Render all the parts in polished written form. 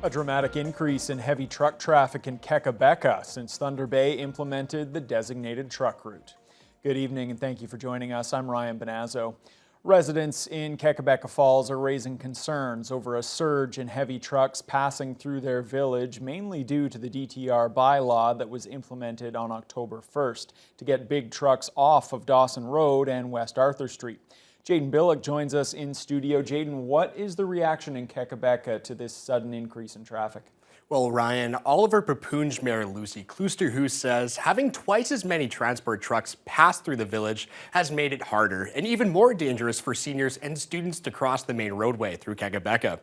A dramatic increase in heavy truck traffic in Quebec since Thunder Bay implemented the designated truck route. Good evening and thank you for joining us. I'm Ryan Benazzo. Residents in Quebec Falls are raising concerns over a surge in heavy trucks passing through their village, mainly due to the DTR bylaw that was implemented on October 1st to get big trucks off of Dawson Road and West Arthur Street. Jaden Billick joins us in studio. Jaden, what is the reaction in Quebec to this sudden increase in traffic? Well, Ryan, Oliver Papoon's Mayor Lucy Kloosterhuis says having twice as many transport trucks pass through the village has made it harder and even more dangerous for seniors and students to cross the main roadway through Quebec.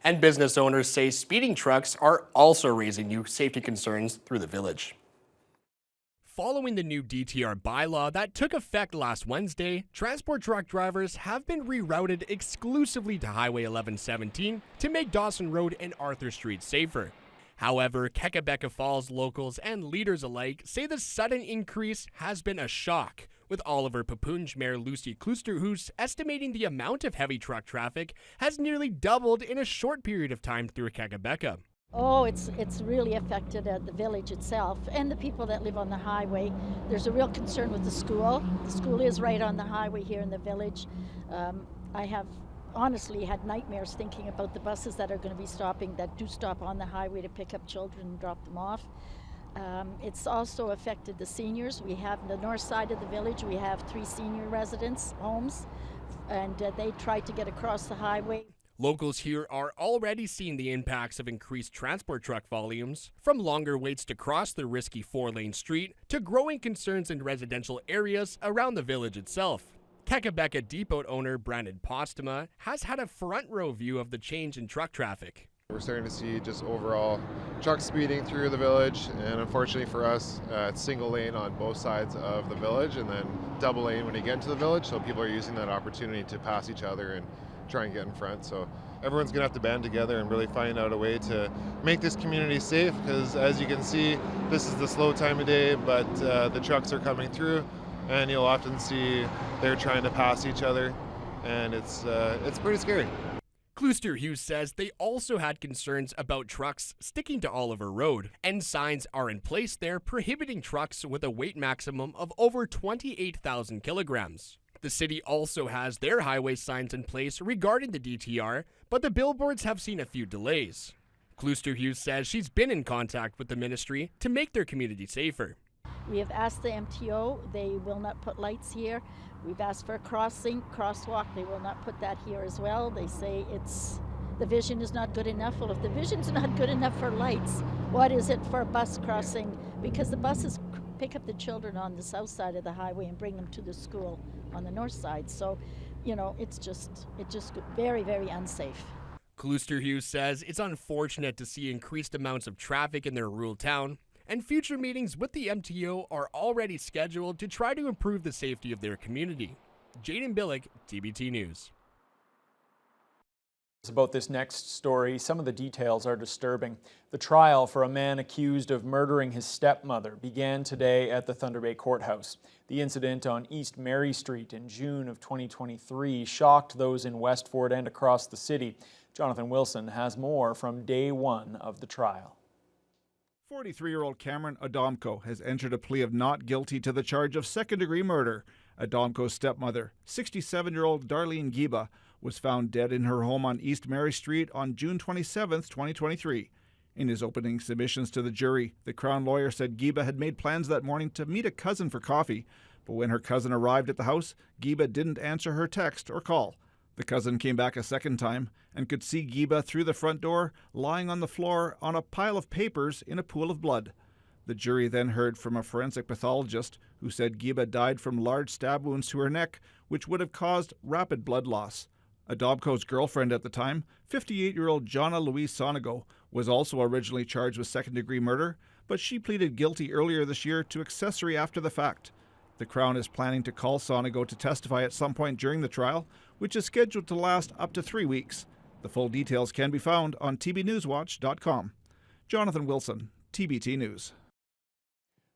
And business owners say speeding trucks are also raising new safety concerns through the village. Following the new DTR bylaw that took effect last Wednesday, transport truck drivers have been rerouted exclusively to Highway 1117 to make Dawson Road and Arthur Street safer. However, Quebec Falls locals and leaders alike say the sudden increase has been a shock, with Oliver Papoon's Mayor Lucy Kloosterhuis estimating the amount of heavy truck traffic has nearly doubled in a short period of time through Quebec. Oh, it's really affected the village itself and the people that live on the highway. There's a real concern with the school. The school is right on the highway here in the village. I have honestly had nightmares thinking about the buses that are going to be stopping, that do stop on the highway to pick up children and drop them off. It's also affected the seniors. We have the north side of the village, we have 3 senior residence homes, and they tried to get across the highway. Locals here are already seeing the impacts of increased transport truck volumes, from longer waits to cross the risky 4-lane street to growing concerns in residential areas around the village itself. Quebec depot owner Brandon Postema has had a front row view of the change in truck traffic. We're starting to see just overall trucks speeding through the village, and unfortunately for us, it's single lane on both sides of the village and then double lane when you get into the village, so people are using that opportunity to pass each other and try and get in front. So everyone's gonna have to band together and really find out a way to make this community safe, because as you can see, this is the slow time of day, but the trucks are coming through and you'll often see they're trying to pass each other, and it's pretty scary. Kloosterhuis says they also had concerns about trucks sticking to Oliver Road, and signs are in place there prohibiting trucks with a weight maximum of over 28,000 kilograms. The city also has their highway signs in place regarding the DTR, but the billboards have seen a few delays. Kloosterhuis says she's been in contact with the ministry to make their community safer. We have asked the MTO, they will not put lights here. We've asked for a crosswalk, they will not put that here as well. They say the vision is not good enough. Well, if the vision's not good enough for lights, what is it for a bus crossing? Because the buses pick up the children on the south side of the highway and bring them to the school on the north side. So, you know, it's just very, very unsafe. Kloosterhuis says it's unfortunate to see increased amounts of traffic in their rural town, and future meetings with the MTO are already scheduled to try to improve the safety of their community. Jaden Billick, TBT News. About this next story, some of the details are disturbing. The trial for a man accused of murdering his stepmother began today at the Thunder Bay Courthouse. The incident on East Mary Street in June of 2023 shocked those in Westford and across the city. Jonathan Wilson has more from day one of the trial. 43-year-old Cameron Adamko has entered a plea of not guilty to the charge of second-degree murder. Adamko's stepmother, 67-year-old Darlene Giba, was found dead in her home on East Mary Street on June 27, 2023. In his opening submissions to the jury, the Crown lawyer said Giba had made plans that morning to meet a cousin for coffee, but when her cousin arrived at the house, Giba didn't answer her text or call. The cousin came back a second time and could see Giba through the front door, lying on the floor on a pile of papers in a pool of blood. The jury then heard from a forensic pathologist who said Giba died from large stab wounds to her neck, which would have caused rapid blood loss. Adamko's girlfriend at the time, 58-year-old Jonna Louise Sonego, was also originally charged with second-degree murder, but she pleaded guilty earlier this year to accessory after the fact. The Crown is planning to call Sonego to testify at some point during the trial, which is scheduled to last up to 3 weeks. The full details can be found on tbnewswatch.com. Jonathan Wilson, TBT News.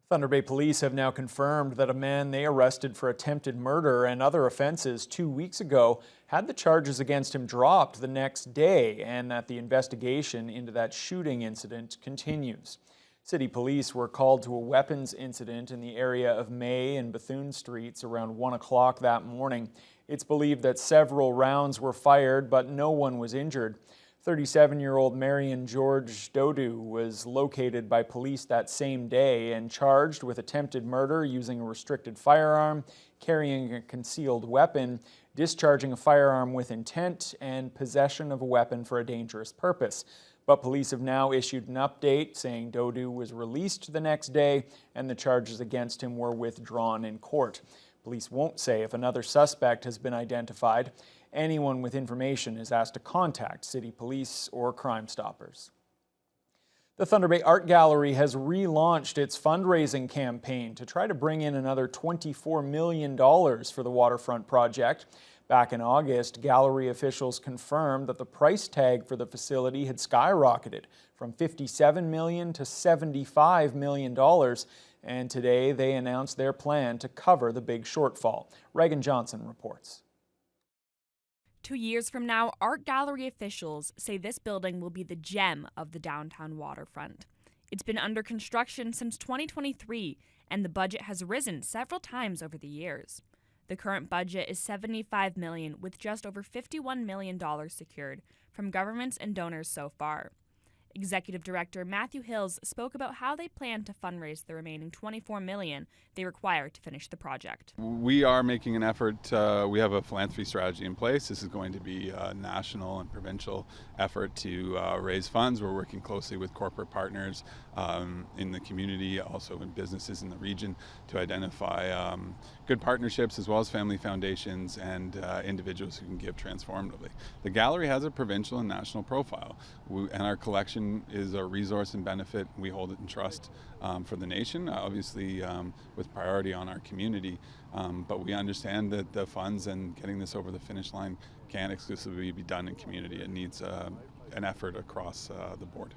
Thunder Bay Police have now confirmed that a man they arrested for attempted murder and other offenses 2 weeks ago had the charges against him dropped the next day, and that the investigation into that shooting incident continues. City police were called to a weapons incident in the area of May and Bethune Streets around 1 o'clock that morning. It's believed that several rounds were fired, but no one was injured. 37-year-old Marion George Dodu was located by police that same day and charged with attempted murder using a restricted firearm, carrying a concealed weapon, discharging a firearm with intent, and possession of a weapon for a dangerous purpose. But police have now issued an update saying Dodu was released the next day and the charges against him were withdrawn in court. Police won't say if another suspect has been identified. Anyone with information is asked to contact City Police or Crime Stoppers. The Thunder Bay Art Gallery has relaunched its fundraising campaign to try to bring in another $24 million for the waterfront project. Back in August, gallery officials confirmed that the price tag for the facility had skyrocketed from $57 million to $75 million. And today they announced their plan to cover the big shortfall. Reagan Johnson reports. 2 years from now, art gallery officials say this building will be the gem of the downtown waterfront. It's been under construction since 2023, and the budget has risen several times over the years. The current budget is $75 million, with just over $51 million secured from governments and donors so far. Executive Director Matthew Hills spoke about how they plan to fundraise the remaining $24 million they require to finish the project. We are making an effort. We have a philanthropy strategy in place. This is going to be a national and provincial effort to raise funds. We're working closely with corporate partners in the community, also in businesses in the region, to identify good partnerships as well as family foundations and individuals who can give transformatively. The gallery has a provincial and national profile, and our collection is a resource and benefit. We hold it in trust for the nation, obviously with priority on our community, but we understand that the funds and getting this over the finish line can't exclusively be done in community. It needs an effort across the board.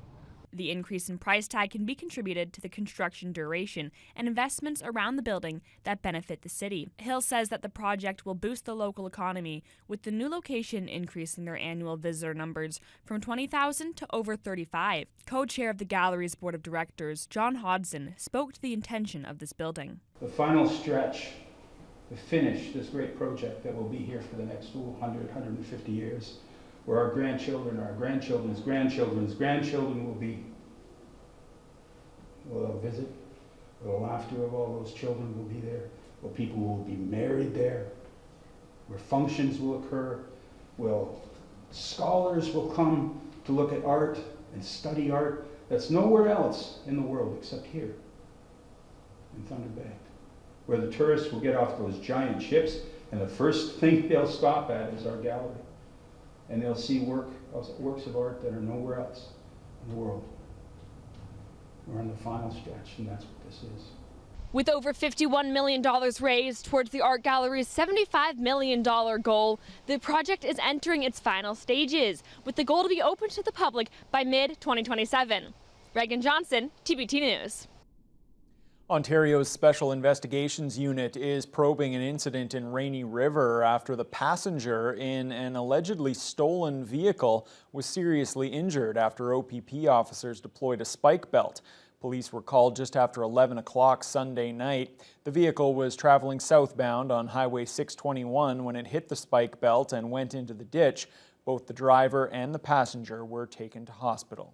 The increase in price tag can be contributed to the construction duration and investments around the building that benefit the city. Hill says that the project will boost the local economy, with the new location increasing their annual visitor numbers from 20,000 to over 35. Co-chair of the gallery's board of directors, John Hodson, spoke to the intention of this building. The final stretch to finish this great project that will be here for the next 100, 150 years, where our grandchildren, our grandchildren's grandchildren's grandchildren will be. We'll visit, where the laughter of all those children will be there, where people will be married there, where functions will occur, where scholars will come to look at art and study art that's nowhere else in the world except here in Thunder Bay, where the tourists will get off those giant ships and the first thing they'll stop at is our gallery. And they'll see works of art that are nowhere else in the world. We're in the final stretch, and that's what this is. With over $51 million raised towards the art gallery's $75 million goal, the project is entering its final stages, with the goal to be open to the public by mid-2027. Reagan Johnson, TBT News. Ontario's Special Investigations Unit is probing an incident in Rainy River after the passenger in an allegedly stolen vehicle was seriously injured after OPP officers deployed a spike belt. Police were called just after 11 o'clock Sunday night. The vehicle was traveling southbound on Highway 621 when it hit the spike belt and went into the ditch. Both the driver and the passenger were taken to hospital.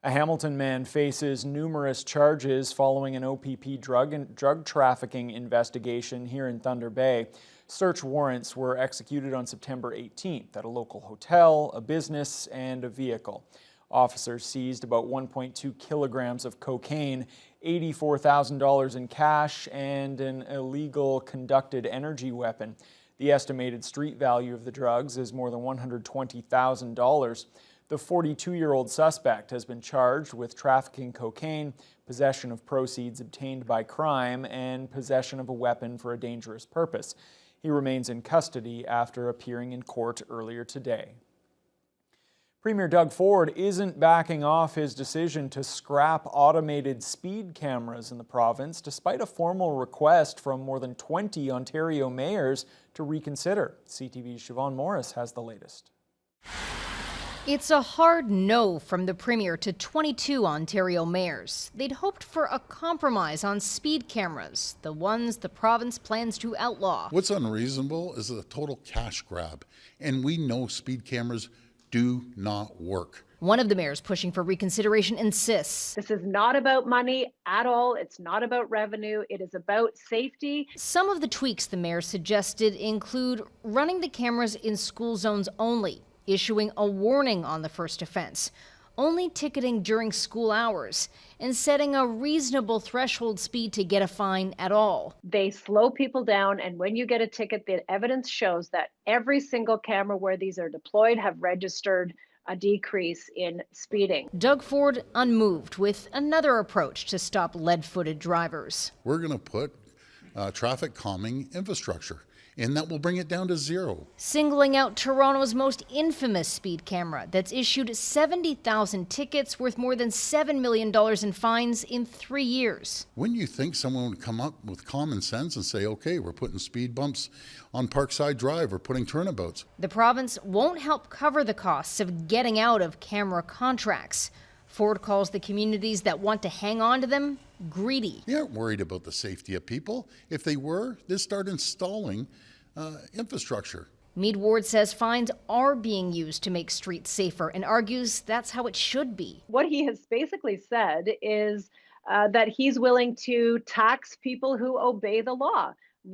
A Hamilton man faces numerous charges following an OPP drug trafficking investigation here in Thunder Bay. Search warrants were executed on September 18th at a local hotel, a business, and a vehicle. Officers seized about 1.2 kilograms of cocaine, $84,000 in cash, and an illegal conducted energy weapon. The estimated street value of the drugs is more than $120,000. The 42-year-old suspect has been charged with trafficking cocaine, possession of proceeds obtained by crime, and possession of a weapon for a dangerous purpose. He remains in custody after appearing in court earlier today. Premier Doug Ford isn't backing off his decision to scrap automated speed cameras in the province, despite a formal request from more than 20 Ontario mayors to reconsider. CTV's Siobhan Morris has the latest. It's a hard no from the Premier to 22 Ontario mayors. They'd hoped for a compromise on speed cameras, the ones the province plans to outlaw. What's unreasonable is a total cash grab, and we know speed cameras do not work. One of the mayors pushing for reconsideration insists this is not about money at all. It's not about revenue. It is about safety. Some of the tweaks the mayor suggested include running the cameras in school zones only, issuing a warning on the first offense, only ticketing during school hours, and setting a reasonable threshold speed to get a fine at all. They slow people down, and when you get a ticket, the evidence shows that every single camera where these are deployed have registered a decrease in speeding. Doug Ford unmoved with another approach to stop lead-footed drivers. We're going to put traffic calming infrastructure, and that will bring it down to zero. Singling out Toronto's most infamous speed camera that's issued 70,000 tickets worth more than $7 million in fines in 3 years. When you think someone would come up with common sense and say, okay, we're putting speed bumps on Parkside Drive, we're putting turnabouts. The province won't help cover the costs of getting out of camera contracts. Ford calls the communities that want to hang on to them greedy. They aren't worried about the safety of people. If they were, they'd start installing infrastructure. Mead Ward says fines are being used to make streets safer and argues that's how it should be. What he has basically said is that he's willing to tax people who obey the law,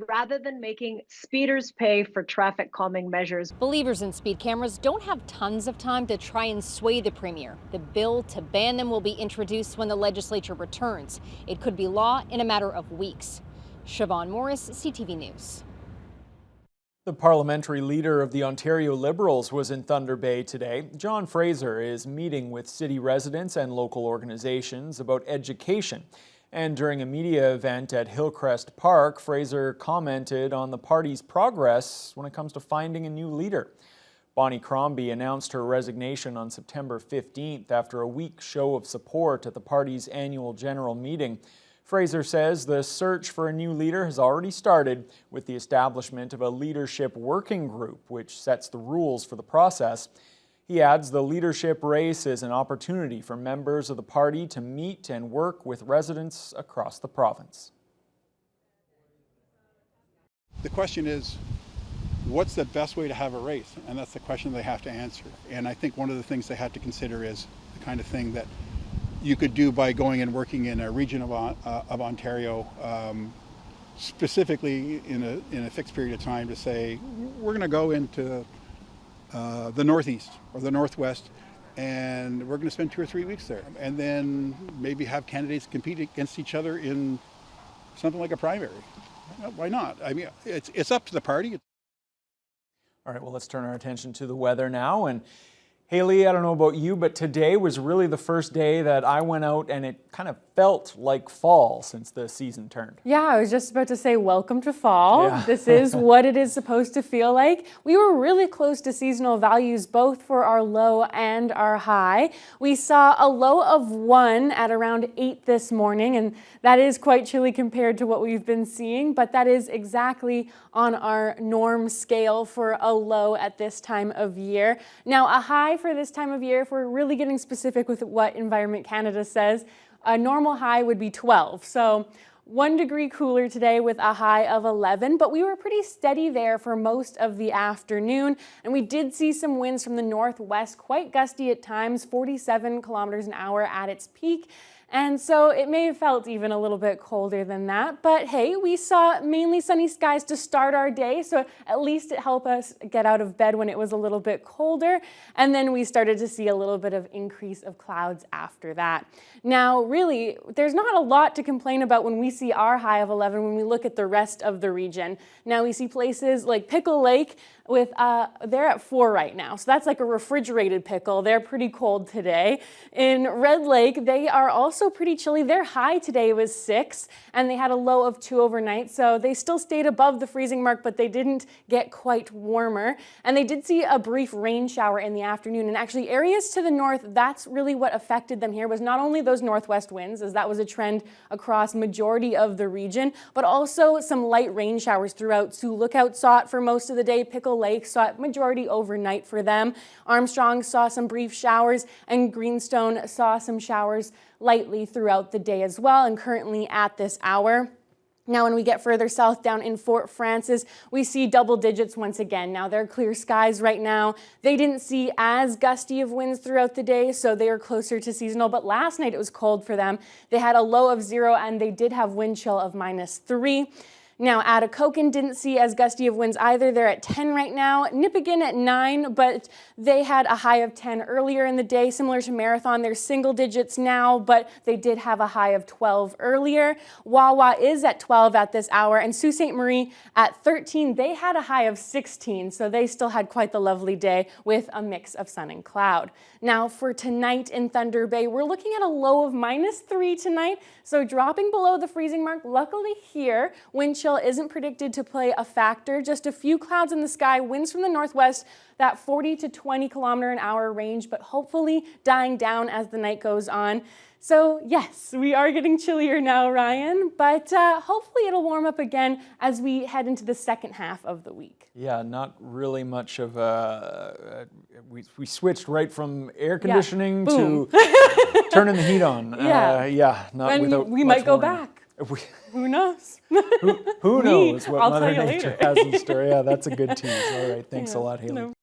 rather than making speeders pay for traffic calming measures. Believers in speed cameras don't have tons of time to try and sway the Premier. The bill to ban them will be introduced when the legislature returns. It could be law in a matter of weeks. Siobhan Morris, CTV News. The parliamentary leader of the Ontario Liberals was in Thunder Bay today. John Fraser is meeting with city residents and local organizations about education. And during a media event at Hillcrest Park, Fraser commented on the party's progress when it comes to finding a new leader. Bonnie Crombie announced her resignation on September 15th after a weak show of support at the party's annual general meeting. Fraser says the search for a new leader has already started with the establishment of a leadership working group, which sets the rules for the process. He adds the leadership race is an opportunity for members of the party to meet and work with residents across the province. The question is, what's the best way to have a race? And that's the question they have to answer. And I think one of the things they have to consider is the kind of thing that you could do by going and working in a region of Ontario, specifically in a fixed period of time, to say, we're going to go into the Northeast or the Northwest, and we're going to spend 2 or 3 weeks there, and then maybe have candidates compete against each other in something like a primary. Why not? I mean, it's up to the party. All right, well, let's turn our attention to the weather now. And Haley, I don't know about you, but today was really the first day that I went out and it kind of felt like fall since the season turned. Yeah, I was just about to say welcome to fall. Yeah. This is what it is supposed to feel like. We were really close to seasonal values both for our low and our high. We saw a low of 1 at around 8 this morning, and that is quite chilly compared to what we've been seeing, but that is exactly on our norm scale for a low at this time of year. Now, a high for this time of year, if we're really getting specific with what Environment Canada says, a normal high would be 12. So 1 degree cooler today with a high of 11, but we were pretty steady there for most of the afternoon. And we did see some winds from the northwest, quite gusty at times, 47 kilometers an hour at its peak. And so it may have felt even a little bit colder than that, but hey, we saw mainly sunny skies to start our day, so at least it helped us get out of bed when it was a little bit colder, and then we started to see a little bit of increase of clouds after that. Now, really, there's not a lot to complain about when we see our high of 11 when we look at the rest of the region. Now, we see places like Pickle Lake with, they're at 4 right now, so that's like a refrigerated pickle. They're pretty cold today. In Red Lake, they are also also pretty chilly. Their high today was 6, and they had a low of 2 overnight, so they still stayed above the freezing mark, but they didn't get quite warmer. And they did see a brief rain shower in the afternoon, and actually areas to the north, that's really what affected them here, was not only those northwest winds, as that was a trend across majority of the region, but also some light rain showers throughout. Sioux Lookout saw it for most of the day. Pickle Lake saw it majority overnight for them. Armstrong saw some brief showers, and Greenstone saw some showers lightly throughout the day as well, and currently at this hour. Now, when we get further south down in Fort Francis, we see double digits once again. Now, they're clear skies right now. They didn't see as gusty of winds throughout the day, so they are closer to seasonal. But last night it was cold for them. They had a low of 0, and they did have wind chill of -3. Now, Atikokan didn't see as gusty of winds either. They're at 10 right now. Nipigon at 9, but they had a high of 10 earlier in the day. Similar to Marathon, they're single digits now, but they did have a high of 12 earlier. Wawa is at 12 at this hour, and Sault Ste. Marie at 13. They had a high of 16, so they still had quite the lovely day with a mix of sun and cloud. Now, for tonight in Thunder Bay, we're looking at a low of -3 tonight, so dropping below the freezing mark. Luckily here, wind chill isn't predicted to play a factor. Just a few clouds in the sky, winds from the northwest, that 40 to 20 kilometer an hour range, but hopefully dying down as the night goes on. So yes, we are getting chillier now, Ryan, but hopefully it'll warm up again as we head into the second half of the week. Yeah, not really much of a, we switched right from air conditioning to turning the heat on. Not and without we might go warning. back. Who knows? Who knows what I'll Mother tell you Nature later. has in store? Yeah, that's a good tease. All right, thanks a lot, Haley. No.